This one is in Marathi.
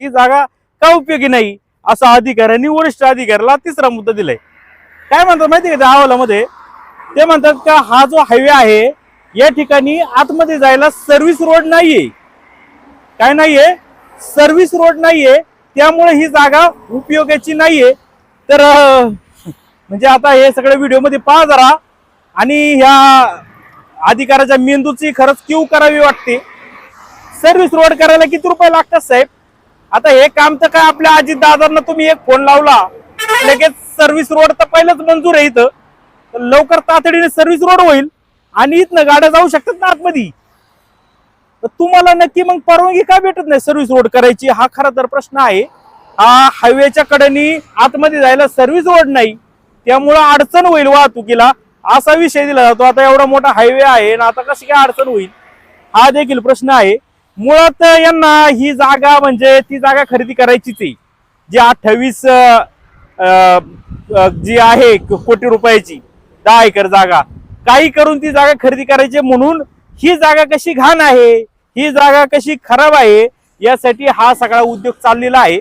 ही जागा का उपयोगी नाही असा अधिकाऱ्यांनी वरिष्ठ अधिकाऱ्याला तिसरा मुद्दा दिलाय. काय म्हणतात माहिती का त्या अहवालामध्ये? ते म्हणतात का हा जो हायवे आहे या ठिकाणी आतमध्ये जायला सर्व्हिस रोड नाहीये. काय नाहीये? सर्व्हिस रोड नाहीये, त्यामुळे ही जागा उपयोगाची नाहीये. तर म्हणजे आता हे सगळे व्हिडिओ मध्ये पहा जरा, आणि ह्या अधिकाऱ्याच्या मेंदूची खरंच क्यू करावी वाटते. सर्व्हिस रोड करायला किती रुपये लागतात साहेब? आता हे काम तर काय आपल्या अजित दादांना तुम्ही एक फोन लावला लगेच सर्व्हिस रोड तर पहिलंच मंजूर आहे इथं, तर लवकर तातडीने सर्व्हिस रोड होईल आणि इथनं गाड्या जाऊ शकतात ना आतमध्ये. तर तुम्हाला नक्की मग परवानगी का भेटत नाही सर्व्हिस रोड करायची? हा खरा तर प्रश्न आहे. हा हायवेच्या कडेनी आतमध्ये जायला सर्व्हिस रोड नाही, त्यामुळं अडचण होईल वाहतुकीला असा विषय दिला जातो. आता एवढा मोठा हायवे आहे ना, आता कशी काय अडचण होईल हा देखील प्रश्न आहे. मुळात यांना ही जागा म्हणजे ती जागा खरेदी करायचीच आहे जी 28 जी आहे कोटी रुपयाची 10 एकर जागा, काही करून ती जागा खरेदी करायची. म्हणून ही जागा कशी घाण आहे, ही जागा कशी खराब आहे यासाठी हा सगळा उद्योग चाललेला आहे.